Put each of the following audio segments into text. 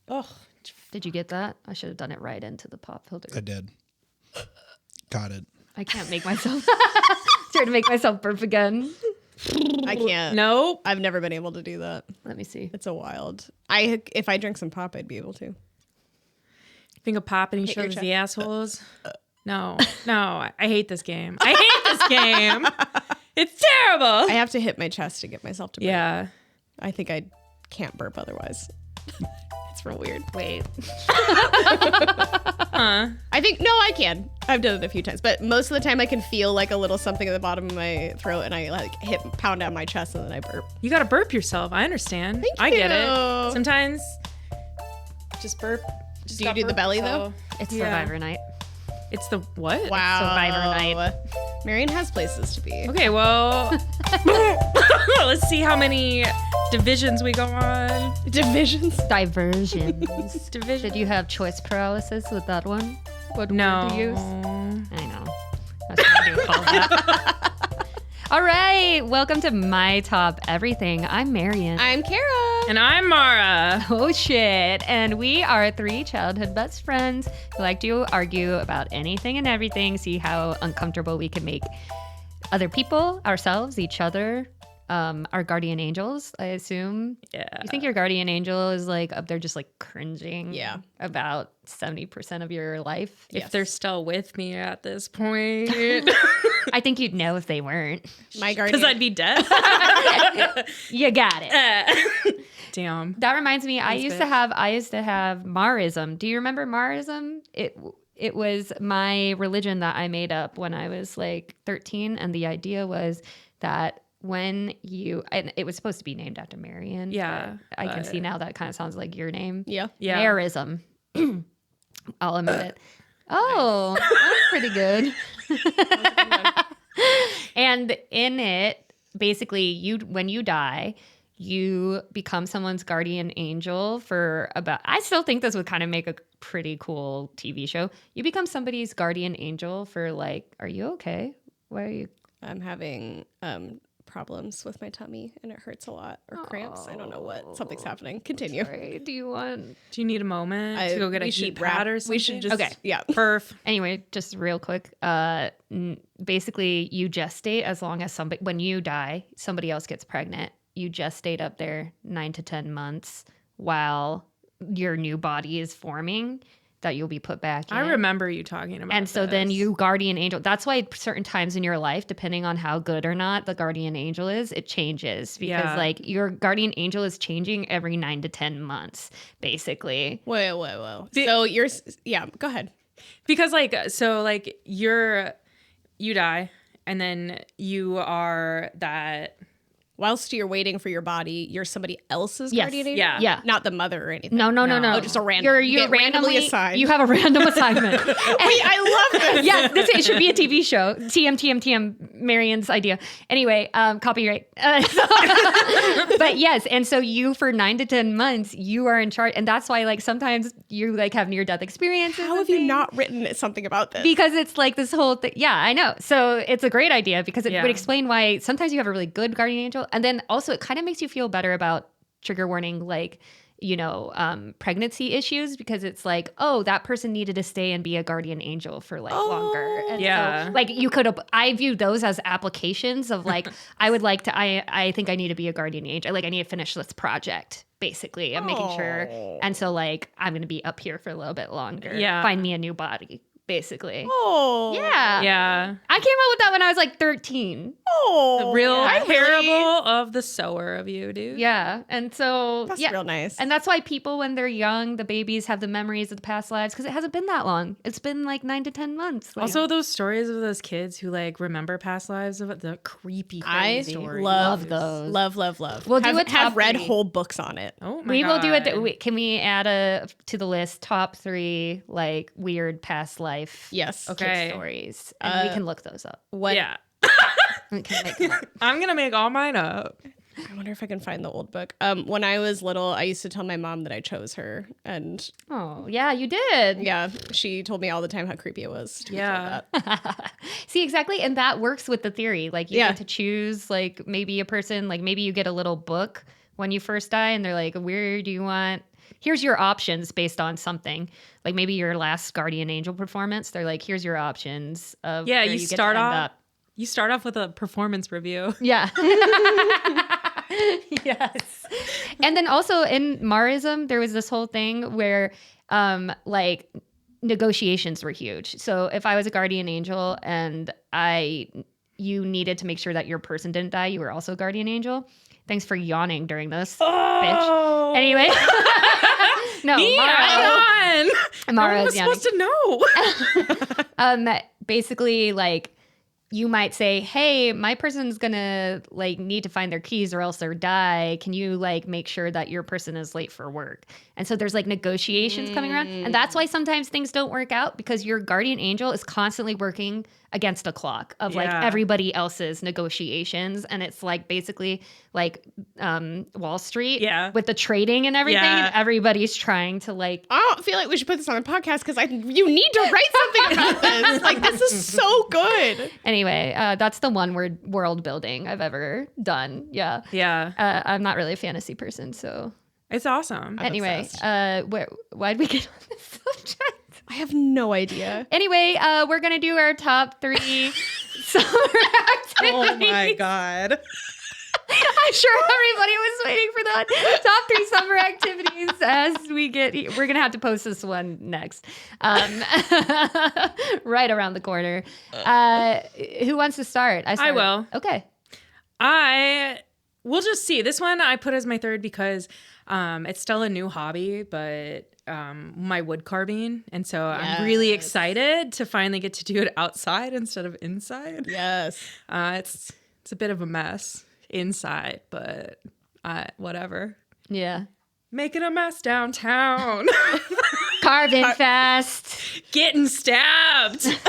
Oh, Did you get that? I should have done it right into the pop filter. I did. Got it. I can't make myself try to make myself burp again. I can't. Nope. I've never been able to do that. Let me see. It's a wild. If I drink some pop, I'd be able to. Think of pop and he Hit your shows chest. the assholes. No, I hate this game. I hate this game. It's terrible. I have to hit my chest to get myself to burp. Yeah. I think I can't burp otherwise. It's real weird. Wait. I think, no, I can. I've done it a few times, but most of the time I can feel like a little something at the bottom of my throat and I like pound down my chest and then I burp. You got to burp yourself. I understand. Thank I get you. it. Sometimes just burp. Just Do you gotta do the burp belly, yourself. It's Yeah. Survivor night. It's the what? Wow. Survivor night. Marion has places to be. Okay, well, let's see how many divisions we go on. Divisions. Diversions. Division. Did you have choice paralysis with that one? What No. word to use? I know. I was trying to do a callback. All right. Welcome to My Top Everything. I'm Marion. I'm Kara. And I'm Mara. Oh, shit. And we are three childhood best friends who like to argue about anything and everything, see how uncomfortable we can make other people, ourselves, each other, our guardian angels, I assume. Yeah. You think your guardian angel is like up there just like cringing Yeah. about 70% of your life? If they're still with me at this point. I think you'd know if they weren't. My guardian. Because I'd be dead. You got it. Damn. That reminds me, I used bitch. to have Marism. Do you remember Marism? It was my religion that I made up when I was like 13, and the idea was that when and it was supposed to be named after Marion. Yeah, but I can see now that kind of sounds like your name. Yeah. Yeah. Marism. I'll admit it. Oh, that's pretty good. And in it, basically, when you die, you become someone's guardian angel for about, I still think this would kind of make a pretty cool TV show. You become somebody's guardian angel for like, are you okay? Why are you? I'm having problems with my tummy and it hurts a lot, or cramps. I don't know what. Something's happening. Continue. Sorry, do you want? Do you need a moment to go get a heat pad or something? We should just. Okay. Yeah. Perf. Anyway, just real quick. Basically, you gestate as long as when you die, somebody else gets pregnant. You gestate up there 9 to 10 months while your new body is forming that you'll be put back in. I remember you talking about And so then this. you guardian angel. That's why certain times in your life, depending on how good or not the guardian angel is, it changes because Yeah. like your guardian angel is changing every 9 to 10 months, basically. Whoa. So you're. Yeah. Go ahead. Because like, so like you die and then you are that. Whilst you're waiting for your body, you're somebody else's Yes. guardian angel? Yeah. Yeah. Not the mother or anything. No. Oh, just a random. You're You get randomly assigned. You have a random assignment. Wait, I love this. Yes, it should be a TV show. TM, Marion's idea. Anyway, copyright. But yes, and so you for 9 to 10 months, you are in charge, and that's why like sometimes you like have near-death experiences. How and have you things. not written something about this? Because it's like this whole thing. Yeah, I know. So it's a great idea because it Yeah. would explain why sometimes you have a really good guardian angel. And then also it kind of makes you feel better about, trigger warning, like, pregnancy issues, because it's like, oh, that person needed to stay and be a guardian angel for like longer. And Yeah. so, like you could, I view those as applications of like, I think I need to be a guardian angel. Like I need to finish this project. Basically, I'm making sure. And so like, I'm going to be up here for a little bit longer. Yeah. Find me a new body. Basically. Oh. Yeah. Yeah. I came up with that when I was like 13. Oh. The real I really- parable of the sower of you, dude. Yeah. And so, That's yeah. real nice. And that's why people, when they're young, the babies have the memories of the past lives because it hasn't been that long. It's been like 9 to 10 months. Like, Also, those stories of those kids who like remember past lives of the creepy stories. love those. Love. We'll do a have top read 3. whole books on it. Oh my we god. will do it. Can we add to the list top 3 like weird past life Yes. kid Okay. stories? And we can look those up. What? Yeah. We can make them up. I'm gonna make all mine up. I wonder if I can find the old book. When I was little, I used to tell my mom that I chose her, and Oh, yeah, you did. yeah, she told me all the time how creepy it was. To be told Yeah. that. See, exactly. And that works with the theory. Like you Yeah. get to choose like maybe a person, like maybe you get a little book when you first die and they're like, where do you want, here's your options based on something. Like maybe your last guardian angel performance. They're like, here's your options of where you get to start end off. up. You start off with a performance review. Yeah. Yes. And then also in Marism, there was this whole thing where like negotiations were huge. So if I was a guardian angel and you needed to make sure that your person didn't die, you were also a guardian angel. Thanks for yawning during this, bitch. Anyway. No, Mara was supposed to know. Basically, like, you might say, hey, my person's gonna like need to find their keys or else they'll die. Can you like make sure that your person is late for work? And so there's like negotiations coming around. And that's why sometimes things don't work out, because your guardian angel is constantly working against the clock of like everybody else's negotiations. And it's like basically like Wall Street with the trading and everything. Yeah. And everybody's trying to like, I don't feel like we should put this on a podcast because you need to write something about this. Like, this is so good. Anyway, that's the one world building I've ever done. Yeah. Yeah. I'm not really a fantasy person, so. It's awesome. Anyway, why'd we get on this subject? I have no idea. Anyway, we're going to do our top 3 summer activities. Oh my God. I'm sure everybody was waiting for that. Top 3 summer activities as we're going to have to post this one next. Right around the corner. Who wants to start? I will. Okay. We'll just see. This one I put as my 3rd because it's still a new hobby, but my wood carving. And so I'm really excited to finally get to do it outside instead of inside. Yes. It's a bit of a mess inside, but whatever. Yeah. Making a mess downtown. Carving fast. Getting stabbed. Every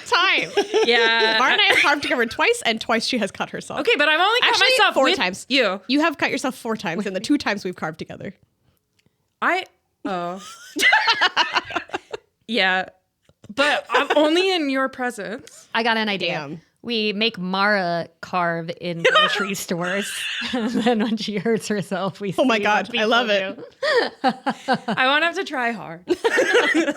time. Yeah. Mara and I have carved together twice, and twice she has cut herself. Okay, but I've only cut Actually, myself 4 with times. You. You have cut yourself 4 times, and the 2 times we've carved together. Yeah. But I'm only in your presence. I got an idea. Damn. We make Mara carve in grocery stores. And then when she hurts herself, we Oh my see God, what I love people it. do. I won't have to try hard.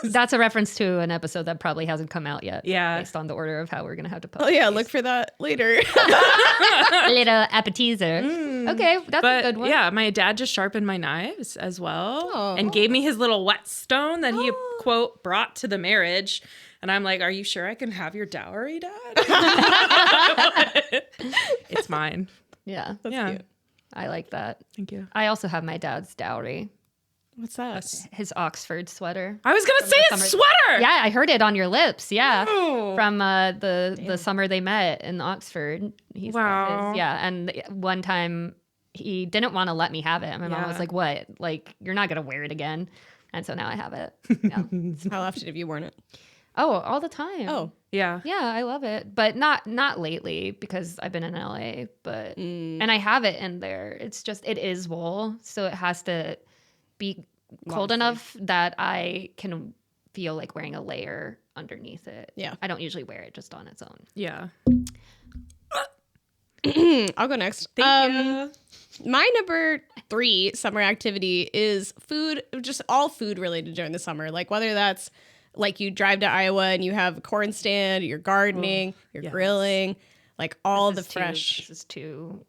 That's a reference to an episode that probably hasn't come out yet. Yeah. Based on the order of how we're going to have to post. Oh yeah, look for that later. A little appetizer. Okay, that's a good one. Yeah, my dad just sharpened my knives as well Oh. and gave me his little whetstone that he, quote, brought to the marriage. And I'm like, are you sure I can have your dowry, Dad? It's mine. Yeah. That's Yeah. cute. I like that. Thank you. I also have my dad's dowry. What's that? His Oxford sweater. I was going to say a sweater. Yeah, I heard it on your lips. Yeah. Oh. From the summer they met in Oxford. He's got Wow. his, yeah. And one time he didn't want to let me have it. My mom was like, what? Like, you're not going to wear it again. And so now I have it. Yeah. How often have you worn it? Oh, all the time. Oh, Yeah. Yeah, I love it. But not lately because I've been in LA. But and I have it in there. It's just it is wool. So it has to be cold enough that I can feel like wearing a layer underneath it. Yeah. I don't usually wear it just on its own. Yeah. I'll go next. Thank you. My number 3 summer activity is food, just all food related during the summer. Like whether that's like you drive to Iowa and you have a corn stand, you're gardening, you're grilling, like all the fresh. This is too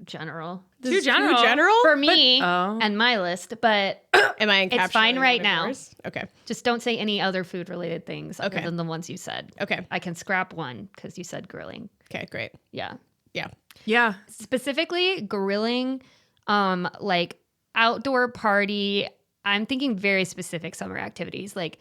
general. This Too is general. Too general? For me oh. and my list, but Am I It's fine encapsulating right one of now. yours? Okay. just don't say any other food related things other Okay. than the ones you said. Okay. I can scrap one because you said grilling. Okay, great. Yeah. Yeah. Yeah. Specifically grilling, like outdoor party. I'm thinking very specific summer activities. Like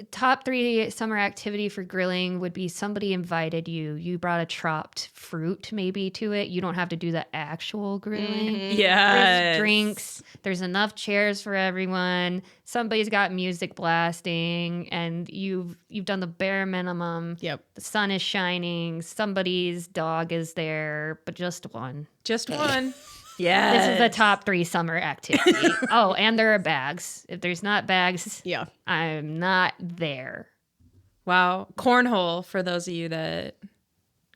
top 3 summer activity for grilling would be somebody invited you. You brought a chopped fruit maybe to it. You don't have to do the actual grilling. Yeah. There's drinks. There's enough chairs for everyone. Somebody's got music blasting, and you've done the bare minimum. Yep. The sun is shining. Somebody's dog is there, but just one. Just one. Yeah. This is the top 3 summer activity. Oh, and there are bags. If there's not bags, Yeah. I'm not there. Wow. Cornhole for those of you that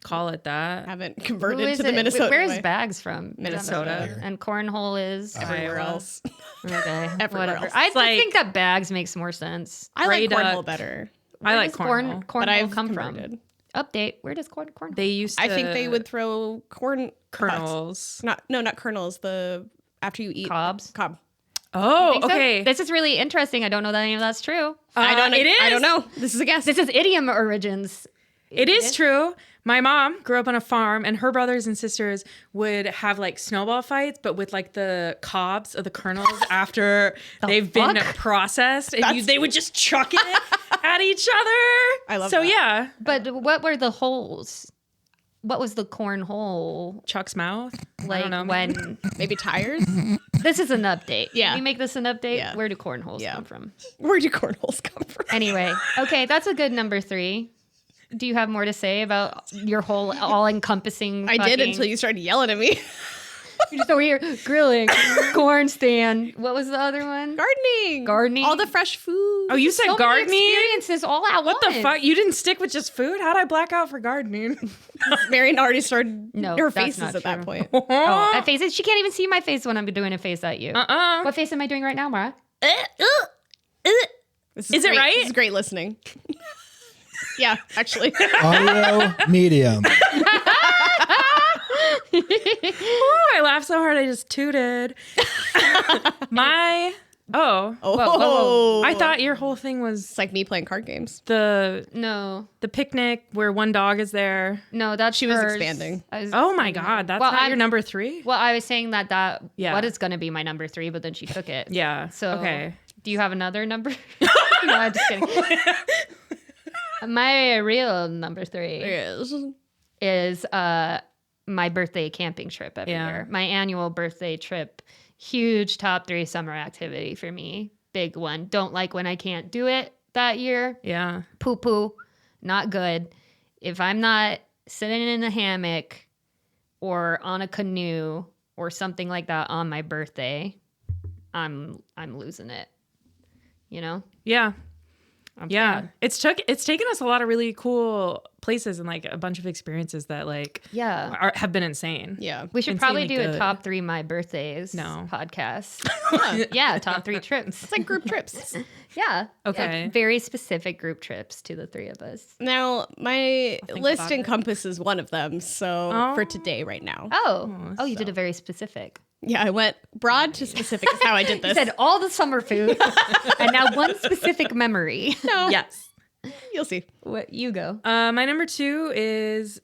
call it that. Haven't Who converted is to the it? Minnesota Where's way. Bags from? Minnesota. And cornhole is Everywhere Iowa. else. okay. Everywhere Whatever. else. I It's like- think that Bags makes more sense. I like Gray cornhole duck. better, I Where like does cornhole. cornhole but I've come converted. from? Update. Where does cornhole? They used to. I think they would throw corn kernels. Not kernels. The after you eat Cobs? cob. Oh, Think so? okay. This is really interesting. I don't know that any of that's true. I don't know. It is. I don't know. This is a guess. This is idiom origins. It is true. My mom grew up on a farm, and her brothers and sisters would have like snowball fights, but with like the cobs of the kernels after they've been fuck? processed, and That's- they would just chuck it at each other. I love so that. yeah, But what were the holes? What was the cornhole? Chuck's mouth. I Like don't know. when Maybe tires. this is an update. Yeah. Can we make this an update? Yeah. Where do cornholes Yeah. come from? Where do cornholes come from? Anyway, okay, that's a good number 3. Do you have more to say about your whole all-encompassing? I did until you started yelling at me. You're just over here grilling, corn stand. What was the other one? Gardening. All the fresh food. Oh, you said So many gardening? experiences all at What once. the fuck? You didn't stick with just food? How'd I black out for gardening? Marion already started No, her that's faces not at that true. point. Oh, that face. She can't even see my face when I'm doing a face at you. Uh-uh. What face am I doing right now, Mara? This Is it great. right? This is great listening. Yeah, actually. Audio medium. Oh, I laughed so hard I just tooted. Oh, I thought your whole thing was it's like me playing card games. the No, picnic where one dog is there. no, that's She was hers. expanding. I was- Oh my god, that's Well, not I'm- your number 3? Well, I was saying that Yeah. what is going to be my number 3, but then she took it. Yeah. So okay. do you have another number? No, I'm just kidding. My real number 3 Yes. is my birthday camping trip every Yeah. year. My annual birthday trip. Huge top 3 summer activity for me. Big one. Don't like when I can't do it that year. Yeah. Poo poo. Not good. If I'm not sitting in a hammock or on a canoe or something like that on my birthday, I'm losing it. You know? Yeah. I'm Yeah. sad. It's taken us a lot of really cool places and like a bunch of experiences that like Yeah. have been insane. Yeah. We should probably insanely do a good. top 3 my birthdays No. podcast. Yeah, top 3 trips. It's like group trips. Yeah. Okay. Yeah, very specific group trips to the 3 of us. Now, my think list about it. encompasses one of them. So Oh. for today, right now. Oh, you did a very specific. Yeah, I went broad to specific is how I did You this. said all the summer food and now one specific memory. no. Yes. You'll see. What you go? My number 2 is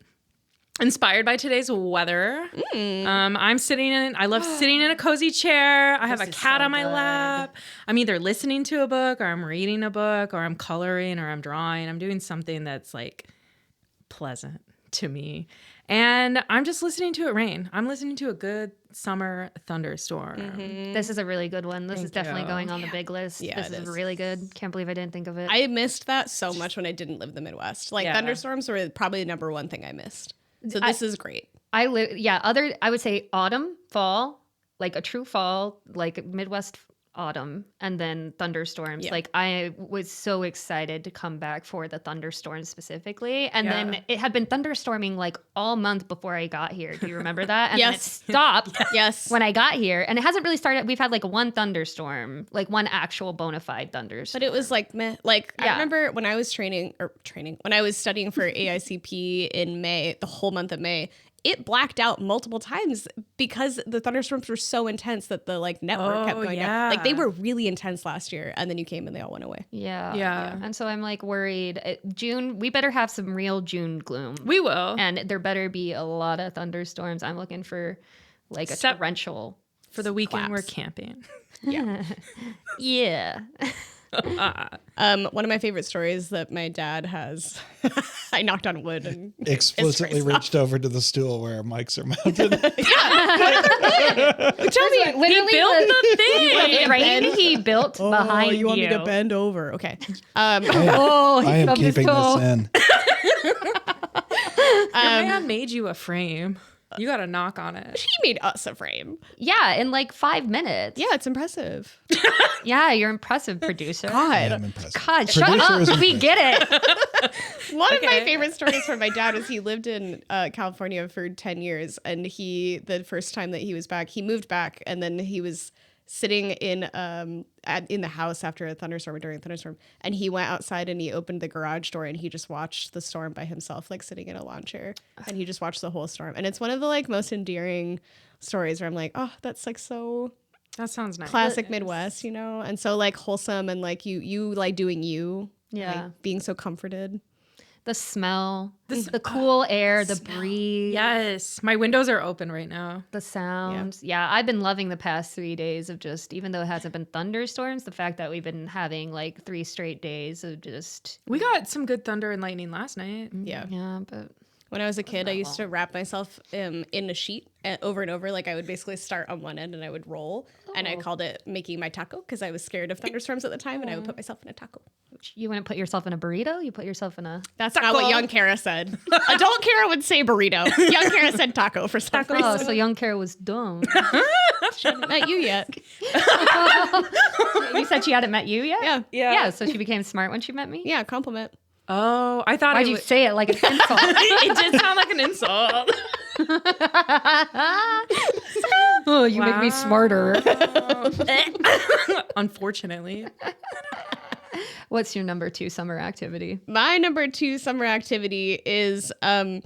inspired by today's weather. I love sitting in a cozy chair. I have a This is cat so on my good. lap. I'm either listening to a book or I'm reading a book or I'm coloring or I'm drawing. I'm doing something that's like pleasant to me. And I'm just listening to it rain. I'm listening to a good summer thunderstorm. This is a really good one. This is Thank definitely you. going on the big list. Yeah, this it is is. really good. Can't believe I didn't think of it. I missed that so much when I didn't live in the Midwest. Like Yeah. thunderstorms were probably the number one thing I missed. So this is great. I would say autumn, fall, like a true fall, like Midwest autumn, and then thunderstorms. Yeah. Like I was so excited to come back for the thunderstorms specifically. And Yeah. then it had been thunderstorming like all month before I got here. Do you remember that? And then it Yes. stopped Yes. when I got here. And it hasn't really started. We've had like one thunderstorm, like one actual bona fide thunderstorm. But it was like meh. Like I Yeah. remember when I was when I was studying for AICP in May, the whole month of May, it blacked out multiple times because the thunderstorms were so intense that the like network kept Oh, going yeah. down. Like they were really intense last year, and then you came and they all went away. Yeah. Yeah. And so I'm like worried. June, we better have some real June gloom. We will. And there better be a lot of thunderstorms. I'm looking for like a Sep- torrential. For the weekend, we're Claps. camping. Yeah. One of my favorite stories that my dad has. I knocked on wood and Explicitly It's reached over to the stool where mics are mounted. tell me. Literally built the the thing. frame he built behind you. you want me to bend over? Okay. Oh, he I am stubbed his keeping toe. this in. Your man made you a frame. You got to knock on it. She made us a frame. Yeah, in like 5 minutes. Yeah, it's impressive. Yeah, you're impressive, producer. I God. am impressed. God, shut Producer is up. We impressed. get it. One of my favorite stories from my dad was he lived in California for 10 years. And the first time that he was back, he moved back. And then he was sitting in the house after a thunderstorm or during a thunderstorm. And he went outside and he opened the garage door and he just watched the storm by himself, like sitting in a lawn chair. And he just watched the whole storm. And it's one of the like most endearing stories where I'm like, oh, that's like so... That sounds nice. Classic Midwest, you know, and so like wholesome and like you like doing you, Yeah. like, being so comforted. The smell, the cool air, the breeze, Yes. My windows are open right now. the sounds. Yeah, I've been loving the past 3 days of just, even though it hasn't been thunderstorms, the fact that we've been having like 3 straight days of just, We got some good thunder and lightning last night. Yeah. yeah, but When I was a kid, I used to wrap myself in a sheet over and over. Like I would basically start on one end and I would roll, and I called it making my taco because I was scared of thunderstorms at the time, and I would put myself in a taco. you wouldn't put yourself in a burrito? You put yourself in a... That's not what young Kara said. Adult Kara would say burrito. Young Kara said taco for some Oh, reason. so young Kara was dumb. She hadn't met you yet. You said she hadn't met you yet? Yeah. Yeah, so she became smart when she met me? Yeah, compliment. Oh, I thought Why'd it you was... say it like an insult? It did sound like an insult. Oh, you make me smarter. Unfortunately. What's your number 2 summer activity? My number 2 summer activity is I'm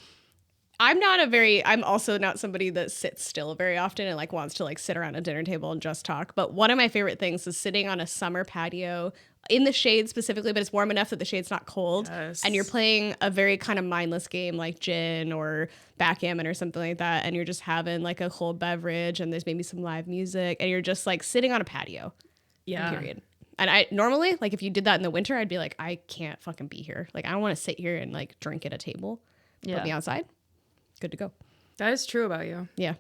also not somebody that sits still very often and like wants to like sit around a dinner table and just talk. But one of my favorite things is sitting on a summer patio in the shade specifically, but it's warm enough that the shade's not cold. Yes. And you're playing a very kind of mindless game like gin or backgammon or something like that. And you're just having like a cold beverage and there's maybe some live music and you're just like sitting on a patio. Yeah. Period. And I normally, like, if you did that in the winter, I'd be like, I can't fucking be here. Like, I want to sit here and like drink at a table. Yeah. Put me outside. Good to go. That is true about you. Yeah.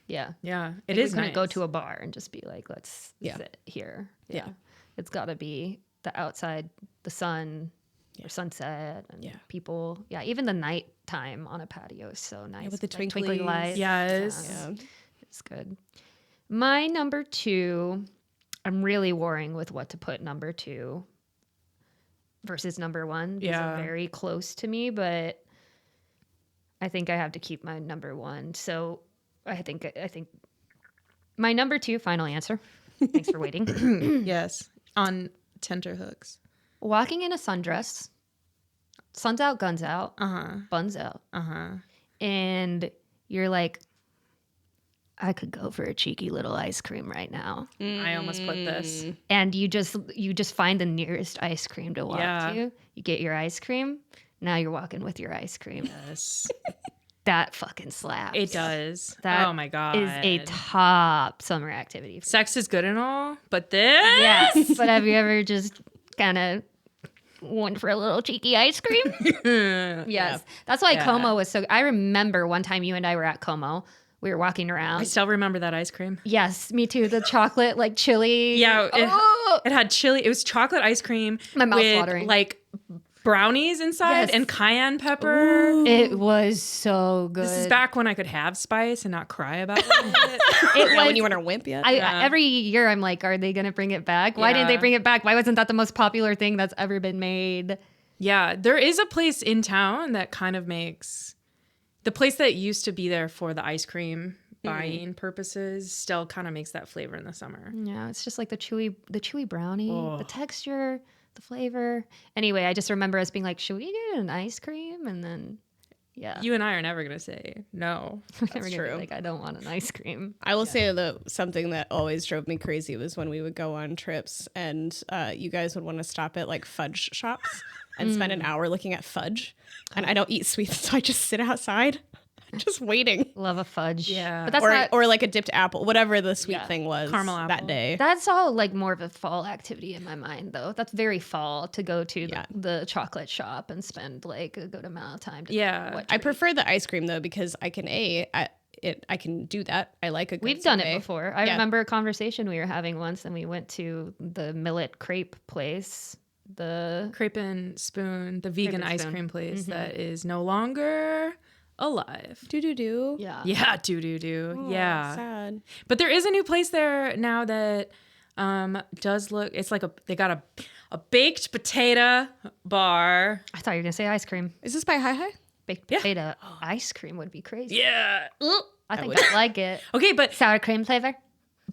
Yeah. Yeah. It It is gonna nice. go to a bar and just be like, let's Yeah. sit here. Yeah. It's got to be the outside, the sun, or sunset, and people. Yeah, even the nighttime on a patio is so nice. with the Like twinkly lights. Yes. Yeah. It's good. My number 2, I'm really warring with what to put number 2 versus number 1. These Yeah. are very close to me, but I think I have to keep my number 1. So I think my number 2, final answer. Thanks for waiting. Yes. On tenterhooks. Walking in a sundress, sun's out, guns out, Uh-huh. buns out, Uh-huh. and you're like, I could go for a cheeky little ice cream right now. I almost put this. And you just find the nearest ice cream to walk Yeah. to. You get your ice cream. Now you're walking with your ice cream. Yes. That fucking slaps. It does. That oh my God. is a top summer activity. Sex is good and all, but this? Yes, but have you ever just kind of went for a little cheeky ice cream? Yes. That's why Yeah. Como was so... I remember one time you and I were at Como. We were walking around. I still remember that ice cream. Yes, me too. The chocolate, like chili. Yeah, Oh! it had chili. It was chocolate ice cream My mouth's with watering. like brownies inside Yes. and cayenne pepper. It was so good. This is back when I could have spice and not cry about it. It When was, you weren't a wimp yet. Every year I'm like, are they going to bring it back? Why didn't they Yeah. bring it back? Why wasn't that the most popular thing that's ever been made? Yeah, there is a place in town that kind of makes the place that used to be there for the ice cream buying purposes still kind of makes that flavor in the summer. Yeah, it's just like the chewy brownie, the texture, the flavor. Anyway, I just remember us being like, should we get an ice cream? And then, yeah. You and I are never going to say no. We're never gonna be true. like, I don't want an ice cream. I will say that something that always drove me crazy was when we would go on trips and you guys would want to stop at like fudge shops and spend an hour looking at fudge. And I don't eat sweets, so I just sit outside just waiting. Love a fudge. Yeah. But that's Or, not... or like a dipped apple, whatever the sweet Yeah. thing was Caramel that apple. day. That's all like more of a fall activity in my mind, though. That's very fall to go to the chocolate shop and spend like a good amount of time. To Yeah. what I prefer the ice cream though because I can I can do that. I like a good We've done sorbet. it before. I remember a conversation we were having once, and we went to the millet crepe place. The Crepe and Spoon, the vegan and ice Spoon. cream place that is no longer alive. Do. Yeah. Yeah, do. Oh, Yeah. Sad. But there is a new place there now that does look, it's like they got a baked potato bar. I thought you were going to say ice cream. Is this by Hi Hi? Baked Yeah. potato ice cream would be crazy. Yeah. I think would- I like it. Okay, but Sour cream flavor.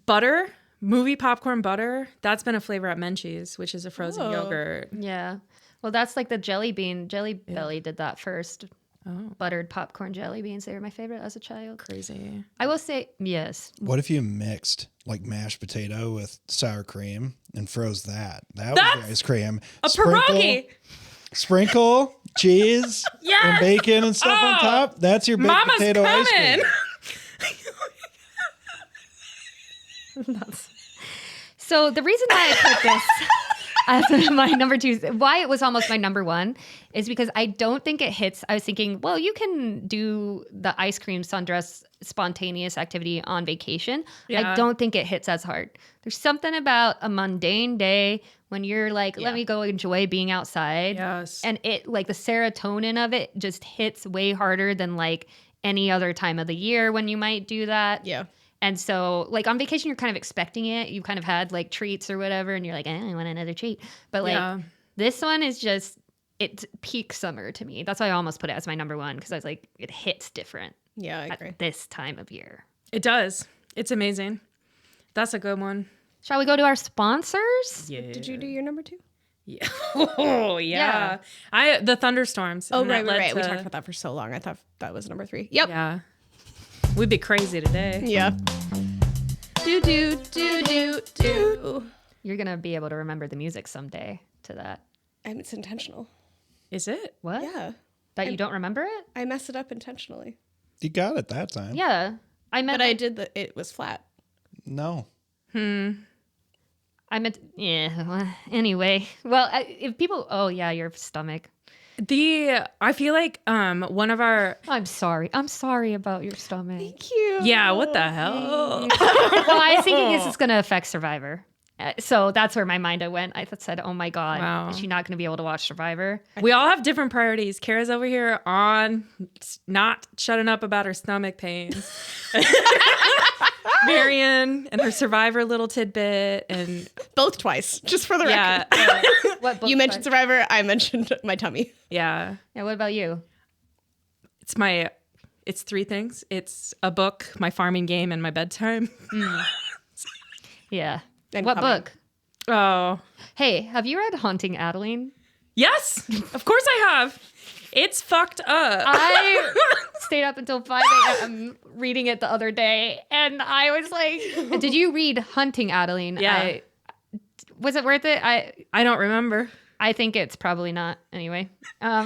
butter, movie popcorn butter, that's been a flavor at Menchie's, which is a frozen Oh. yogurt. Yeah. Well, that's like the jelly bean. Jelly Belly did that first. Oh, Buttered popcorn jelly beans. They were my favorite as a child. crazy. I will say, yes. What if you mixed like mashed potato with sour cream and froze that? That was That's the ice cream. A pierogi. Sprinkle cheese and Yes. bacon and stuff on Oh, top. That's your baked Mama's potato ice coming. cream. So the reason why I put this as my number 2, why it was almost my number 1, is because I don't think it hits. I was thinking, well, you can do the ice cream sundress spontaneous activity on vacation. Yeah. I don't think it hits as hard. There's something about a mundane day when you're like, let me go enjoy being outside. Yes. And it, like, the serotonin of it just hits way harder than like any other time of the year when you might do that. Yeah. And so, like, on vacation, you're kind of expecting it. You kind of had, like, treats or whatever, and you're like, I want another treat. But, like, this one is just, it's peak summer to me. That's why I almost put it as my number 1, because I was like, it hits different Yeah, I agree. at this time of year. It does. It's amazing. That's a good one. Shall we go to our sponsors? Yeah. Did you do your number 2? Yeah. Oh, yeah. The thunderstorms. Oh, and that right. led We to- talked about that for so long. I thought that was number 3. Yep. Yeah. We'd be crazy today. Yeah. Do. You're going to be able to remember the music someday to that. And it's intentional. Is it? What? Yeah. That you don't remember it? I messed it up intentionally. You got it that time. Yeah. I meant, But I did it was flat. No. I meant, yeah. Well, anyway. Well, if people, oh, yeah, your stomach. I feel like one of our I'm sorry. I'm sorry about your stomach. Cute. yeah, what the hell? Well, I was thinking this is going to affect Survivor. So that's where my mind went. I said, oh my God, Wow. is she not going to be able to watch Survivor? We all have different priorities. Kara's over here on not shutting up about her stomach pains. Marion and her Survivor little tidbit, and Both twice, just for the record. yeah, What book You mentioned part? Survivor. I mentioned my tummy. yeah. Yeah, what about you? It's 3 things. It's a book, my farming game, and my bedtime. Yeah. And what coming. book? Oh, Hey, have you read Haunting Adeline? yes, of course I have. It's fucked up. I stayed up until 5 a.m. reading it the other day, and I was like, did you read Hunting Adeline? Yeah. Was it worth it? I don't remember. I think it's probably not. Anyway. Our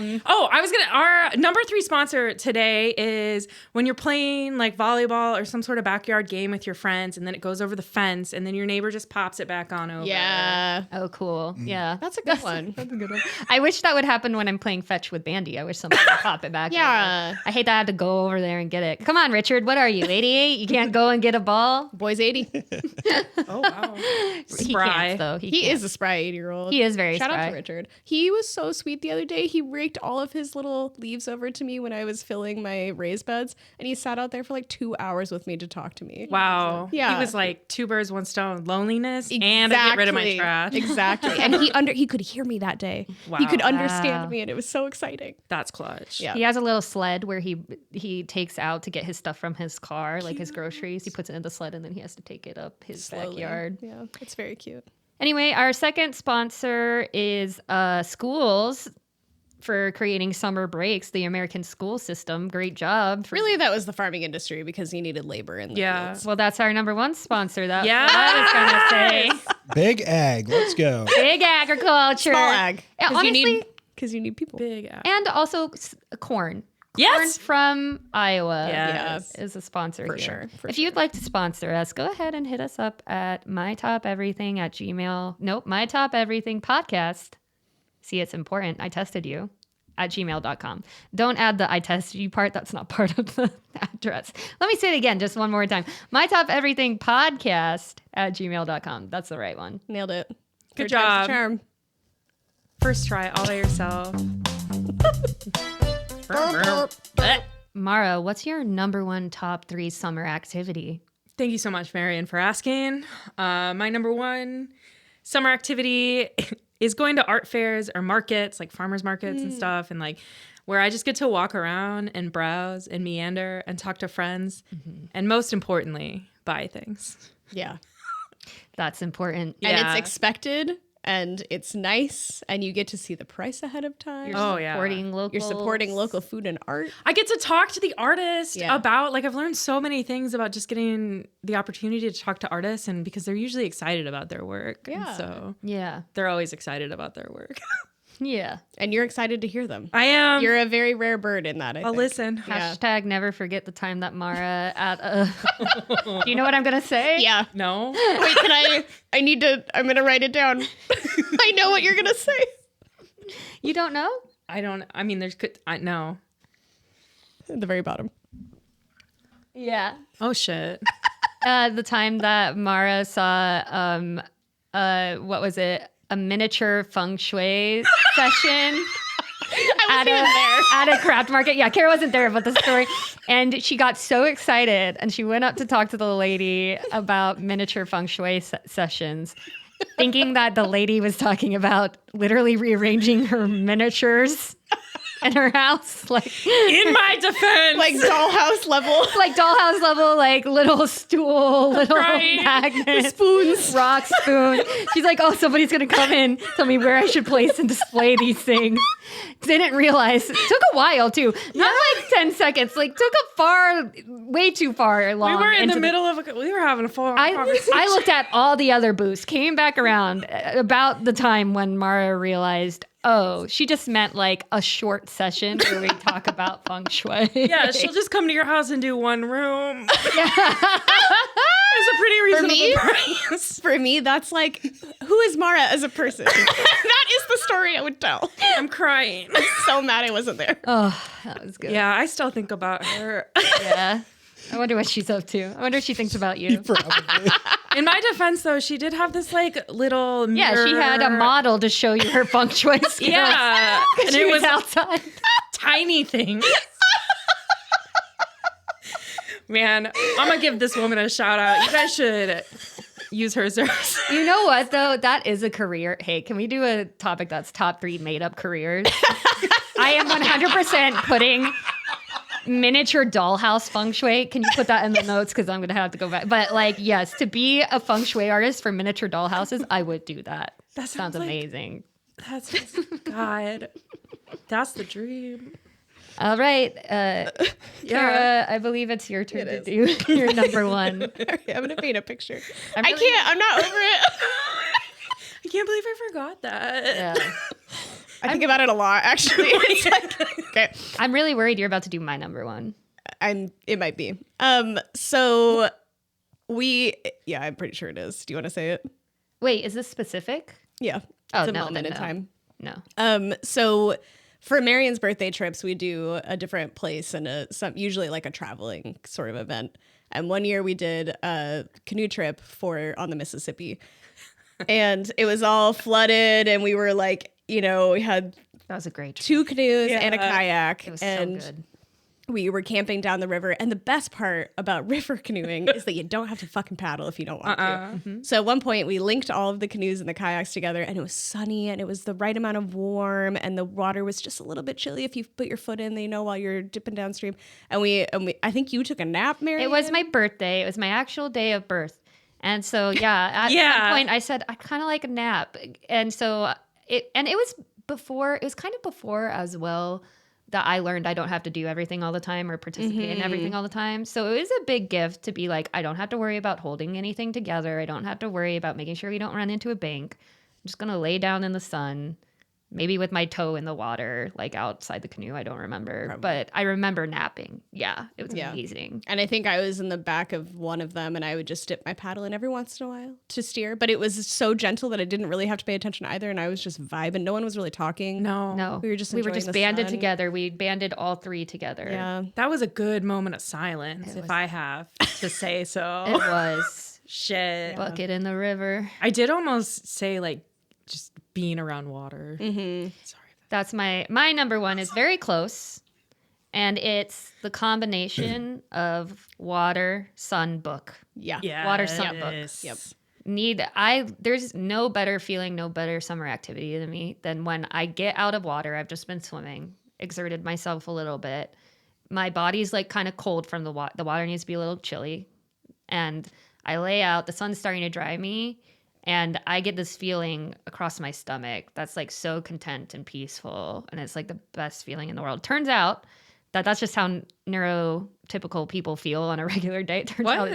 number 3 sponsor today is when you're playing like volleyball or some sort of backyard game with your friends, and then it goes over the fence, and then your neighbor just pops it back on over. Yeah. Oh, cool. Yeah. That's a good one. That's a good one. I wish that would happen when I'm playing fetch with Bandy. I wish somebody would pop it back. Yeah. I hate that I have to go over there and get it. Come on, Richard. What are you, 88? You can't go and get a ball? Boy's 80. Oh wow. He Spry. can't, though. He can't. is a spry 80-year-old. He is very Shout out spry. to Richard. He was so sweet the other day. He raked all of his little leaves over to me when I was filling my raised beds, and he sat out there for like 2 hours with me to talk to me. Wow. Yeah. He was like 2 birds, 1 stone. Loneliness and I get rid of my trash. Exactly. And he could hear me that day. He could understand me, and it was so exciting. That's clutch. Yeah. He has a little sled where he takes out to get his stuff from his car, like his groceries. He puts it in the sled and then he has to take it up his Slowly. backyard. Yeah. It's very cute. Anyway, our second sponsor is schools for creating summer breaks, the American school system. Great job. Really, that was the farming industry because he needed labor in the Yeah. fields. Well, that's our number 1 sponsor. That's Yes! what I was going to say. Big ag. Let's go. Big agriculture. Small ag. Yeah, honestly, Because you need people. Big ass. and also corn. Yes. Corn from Iowa Yes. is a sponsor For here. sure, for If you'd like to sponsor us, go ahead and hit us up at mytopeverything@gmail.com. See, it's important. I tested you at gmail.com. Don't add the I tested you part. That's not part of the address. Let me say it again just one more time. mytopeverythingpodcast@gmail.com. That's the right one. Nailed it. Good Third time's job. the charm. First try all by yourself. Mara, what's your number one top 3 summer activity? Thank you so much, Marion, for asking. My number one summer activity is going to art fairs or markets, like farmers markets and stuff, and like where I just get to walk around and browse and meander and talk to friends, and most importantly, buy things. Yeah. That's important. And Yeah. it's expected and it's nice and you get to see the price ahead of time. You're supporting local. You're supporting local food and art. I get to talk to the artist Yeah. about, like, I've learned so many things about just getting the opportunity to talk to artists, and because they're usually excited about their work. And Yeah. so Yeah. they're always excited about their work. Yeah. And you're excited to hear them. I am. You're a very rare bird in that, I I'll think. listen. Yeah. Hashtag never forget the time that Mara at a. Do you know what I'm going to say? Yeah. No. Wait, I'm going to write it down. I know what you're going to say. You don't know? I mean, no. At the very bottom. Yeah. Oh, shit. The time that Mara saw, what was it? A miniature feng shui session. At a craft market. Yeah, Kara wasn't there, but the story. And she got so excited and she went up to talk to the lady about miniature feng shui sessions, thinking that the lady was talking about literally rearranging her miniatures in her house. Like, In my defense. Like dollhouse level. like dollhouse level, like little stool, little Right. magnet, Spoons. rock spoon. She's like, oh, somebody's gonna come in, tell me where I should place and display these things. Didn't realize it took a while too. Not like 10 seconds. Like took way too far we long. were in into the middle of we were having a full I conversation. looked at all the other booths, came back around about the time when Mara realized, oh, she just meant like a short session where we talk about feng shui. Yeah, she'll just come to your house and do one room. Yeah. It's a pretty reasonable me? price. For me, that's like, who is Mara as a person? That is the story I would tell. I'm crying. I'm so mad I wasn't there. Oh, that was good. Yeah, I still think about her. Yeah. I wonder what she's up to. I wonder if she thinks about you. Probably. In my defense, though, she did have this like little Yeah, mirror. she had a model to show you her feng shui skills. Yeah, and She it was was outside. tiny things. Man, I'm gonna give this woman a shout out. You guys should use her service. You know what, though? That is a career. Hey, can we do a topic that's top 3 made up careers? I am 100% putting miniature dollhouse feng shui. Can you put that in the notes? Because I'm going to have to go back. But, like, yes, to be a feng shui artist for miniature dollhouses, I would do that. That Sounds sounds like- amazing. That's God. That's the dream. All right. Kara, I believe it's your turn to do your number one. I'm going to paint a picture. I'm I really- can't. I'm not over it. I can't believe I forgot that. Yeah. I think about it a lot, actually. It's like, okay. I'm really worried you're about to do my number one. It might be. So I'm pretty sure it is. Do you want to say it? Wait, is this specific? Yeah. Oh, It's a no, moment then in no. time. No. So for Marion's birthday trips, we do a different place and usually like a traveling sort of event. And one year we did a canoe trip on the Mississippi, and it was all flooded, and we were like, we had That was a great trip. 2 canoes and a Yeah. kayak, It was and so good. we were camping down the river. And the best part about river canoeing is that you don't have to fucking paddle if you don't want to. So at one point we linked all of the canoes and the kayaks together, and it was sunny and it was the right amount of warm, and the water was just a little bit chilly if you put your foot in, while you're dipping downstream. And we I think you took a nap, Mary. It was my birthday. It was my actual day of birth. And so, yeah, at Yeah. some point I said, I kind of like a nap. And so it was kind of before as well that I learned I don't have to do everything all the time or participate in everything all the time. So it was a big gift to be like, I don't have to worry about holding anything together. I don't have to worry about making sure we don't run into a bank. I'm just going to lay down in the sun, maybe with my toe in the water, like outside the canoe. I don't remember, but I remember napping. Yeah, it was amazing. And I think I was in the back of one of them, and I would just dip my paddle in every once in a while to steer. But it was so gentle that I didn't really have to pay attention either, and I was just vibing. No one was really talking. No, We were just we were enjoying just the banded sun. together. We banded all 3 together. Yeah. That was a good moment of silence, if I have to say so. It was Shit. bucket in the river. I did almost say like just being around water. Mm-hmm. Sorry. That's my number one is very close. And it's the combination of water, sun, book. Yeah. Yeah. Water, sun, book. Yep. There's no better feeling, no better summer activity to me than when I get out of water. I've just been swimming, exerted myself a little bit. My body's like kind of cold from the water. The water needs to be a little chilly. And I lay out, the sun's starting to dry me, and I get this feeling across my stomach that's like so content and peaceful. And it's like the best feeling in the world. Turns out that's just how neurotypical people feel on a regular day. Turns out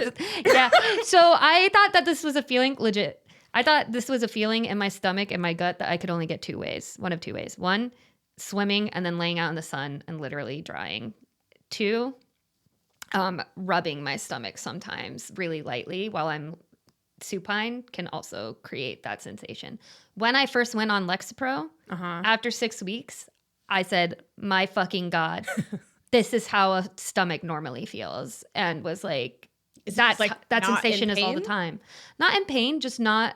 yeah. So I thought that this was a feeling, legit. I thought this was a feeling in my stomach and my gut that I could only get two ways. One of two ways. One, swimming and then laying out in the sun and literally drying. Two, rubbing my stomach sometimes really lightly while I'm supine can also create that sensation. When I first went on Lexapro, after 6 weeks, I said, my fucking God, this is how a stomach normally feels. And was like, that sensation is all the time. Not in pain, just not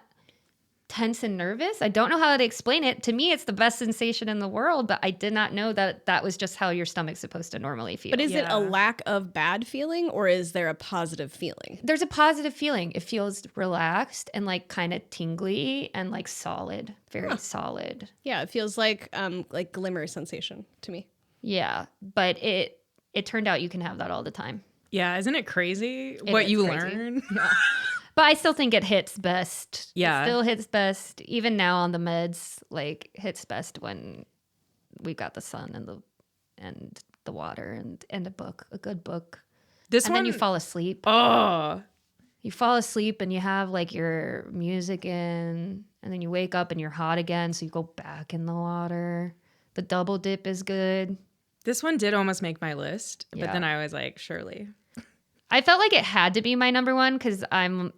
tense and nervous. I don't know how to explain it. To me, it's the best sensation in the world, but I did not know that that was just how your stomach's supposed to normally feel. But is it a lack of bad feeling, or is there a positive feeling? There's a positive feeling. It feels relaxed and like kind of tingly and like solid, very solid. Yeah, it feels like glimmer sensation to me. Yeah, but it turned out you can have that all the time. Yeah, isn't it crazy It what is you crazy. learn? Yeah. But I still think it hits best. Yeah. It still hits best. Even now on the meds, like hits best when we've got the sun and the water and a book, a good book. And then you fall asleep. Oh. You fall asleep and you have like your music in, and then you wake up and you're hot again, so you go back in the water. The double dip is good. This one did almost make my list, but Yeah. then I was like, surely. I felt like it had to be my number one because I'm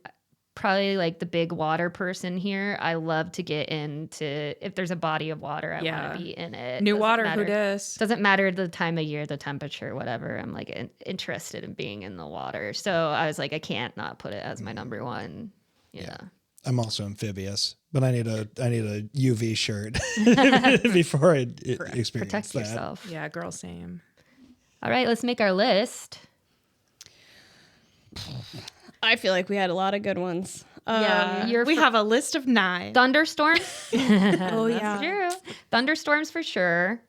probably like the big water person here. I love to get into, if there's a body of water, I want to be in it. New Doesn't water, matter. who dis? Doesn't matter the time of year, the temperature, whatever. I'm like interested in being in the water. So I was like, I can't not put it as my number one. Yeah. I'm also amphibious, but I need a UV shirt before I experience Protect that. yourself. Yeah, girl, same. All right, let's make our list. I feel like we had a lot of good ones. We have a list of 9. Thunderstorms. Oh yeah. True. Thunderstorms for sure.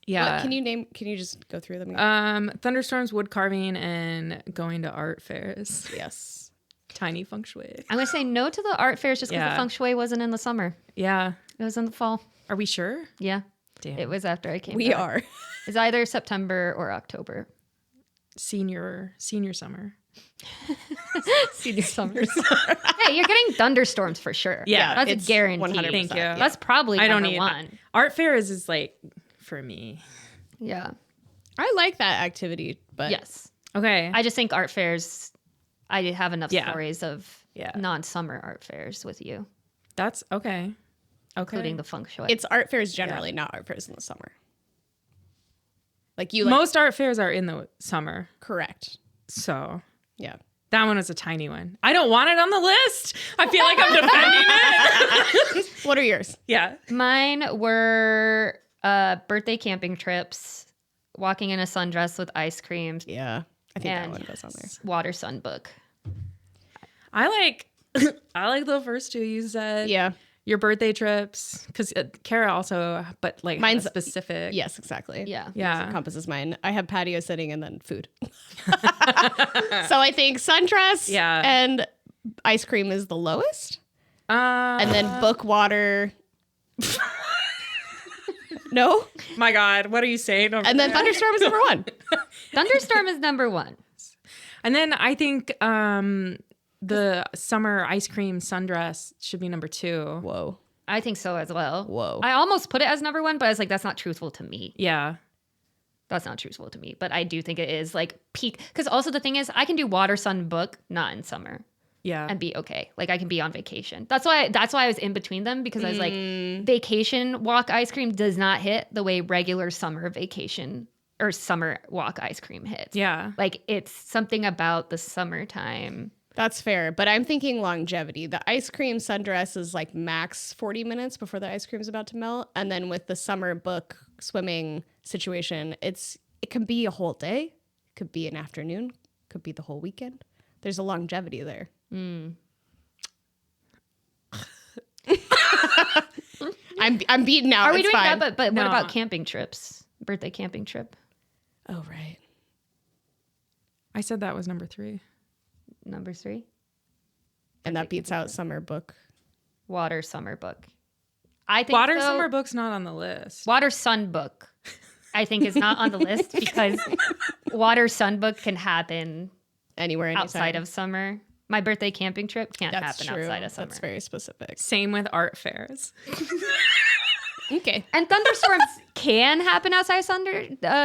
Yeah. Can you just go through them again? Thunderstorms, wood carving, and going to art fairs. Yes. Tiny feng shui. I'm going to say no to the art fairs just because the feng shui wasn't in the summer. Yeah. It was in the fall. Are we sure? Yeah. Damn. It was after I came We back. are. It's either September or October. Senior summer. Senior summers. Hey, you're getting thunderstorms for sure. Yeah, That's it's a guarantee. 100%. Thank you. That's probably I don't number need one. Art fairs is like for me. Yeah. I like that activity, but Yes. Okay. I just think art fairs, I have enough Yeah. stories of Yeah. non-summer art fairs with you, That's okay. Okay. including the feng shui. it's art fairs generally, not art fairs in the summer. Like you Most art fairs are in the summer. correct. So Yeah. that one was a tiny one. I don't want it on the list. I feel like I'm defending it. What are yours? Yeah. Mine were birthday camping trips, walking in a sundress with ice creams, Yeah. I think that and one goes on there. water sun book. I like the first 2 you said. Yeah. Your birthday trips, because Kara also, but like Mine's specific. Yes, exactly. Yeah. Yeah. Encompasses mine. I have patio sitting and then food. So I think sundress Yeah. and ice cream is the lowest. And And then book water. No? my God, what are you saying? Over And then there? thunderstorm is number 1. Thunderstorm is number one. And then I think the summer ice cream sundress should be number 2. Whoa. I think so as well. Whoa. I almost put it as number one, but I was like, that's not truthful to me. Yeah. That's not truthful to me. But I do think it is like peak. Because also the thing is, I can do water sun book, not in summer, Yeah. and be okay. Like I can be on vacation. That's why I was in between them, because I was like, vacation walk ice cream does not hit the way regular summer vacation or summer walk ice cream hits. Yeah. Like it's something about the summertime. That's fair, but I'm thinking longevity. The ice cream sundress is like max 40 minutes before the ice cream's about to melt. And then with the summer book swimming situation, it's it can be a whole day, could be an afternoon, could be the whole weekend. There's a longevity there. I'm beaten out. Are we it's doing fine. that? But No. what about camping trips? Birthday camping trip. Oh, right. I said that was number 3. Number 3. And that beats out summer book. Water summer book. I think Water so. summer book's not on the list. Water sun book. I think is not on the list because water sun book can happen Anywhere, anytime. outside of summer. My birthday camping trip can't That's happen true. outside of summer. That's very specific. Same with art fairs. Okay. And thunderstorms can happen outside of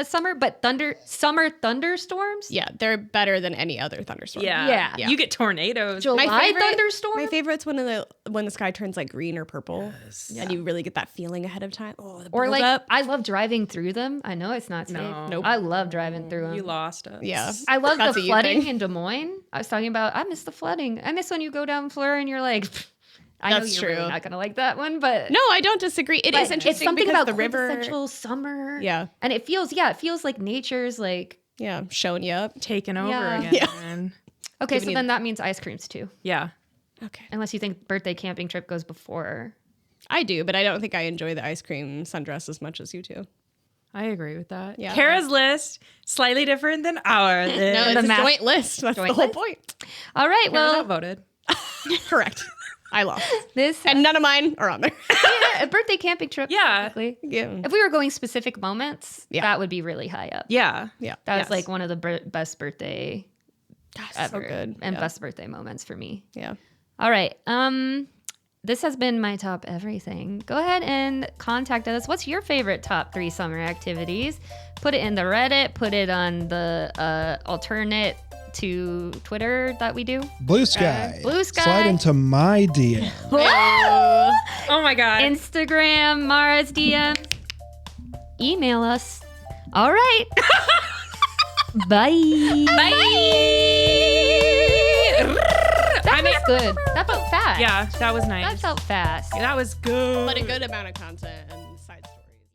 summer, but summer thunderstorms? Yeah, they're better than any other thunderstorm. Yeah. You get tornadoes. July thunderstorms? My favorite's when the sky turns like green or purple, and you really get that feeling ahead of time. Oh, the Or like, buildup. I love driving through them. I know it's not safe. No. Nope. I love driving through them. You lost us. Yeah, I love That's the a you flooding thing. in Des Moines. I was talking about, I miss the flooding. I miss when you go down Fleur and you're like, "Pfft, I know That's you're really true. not going to like that one, but No, I don't disagree. It but is interesting it's something because about the river. quintessential summer. Yeah, And it feels like nature's like, yeah, showing you up. Taken over Yeah. again. okay, Giving so you then that means ice creams too. Yeah. Okay, Unless you think birthday camping trip goes before. I do, but I don't think I enjoy the ice cream sundress as much as you do. I agree with that. Yeah. Kara's list, slightly different than our list. No, it's a math- joint list. That's joint the whole list? point. All right, Kara's well, outvoted. Correct. I lost, this and none of mine are on there. a birthday camping trip. Yeah. technically. Yeah, If we were going specific moments, Yeah. that would be really high up. Yeah. yeah, That Yes. was like one of the best birthday Gosh, so ever good. and yeah. best birthday moments for me. Yeah. All right. This has been my top everything. Go ahead and contact us. What's your favorite top 3 summer activities? Put it in the Reddit. Put it on the alternate to Twitter that we do. Blue Sky. Blue Sky. Slide into my DM. Oh my God. Instagram, Mara's DMs. Email us. All right. Bye. That was good. That felt fast. Yeah, that was nice. That felt fast. That was good. But a good amount of content. And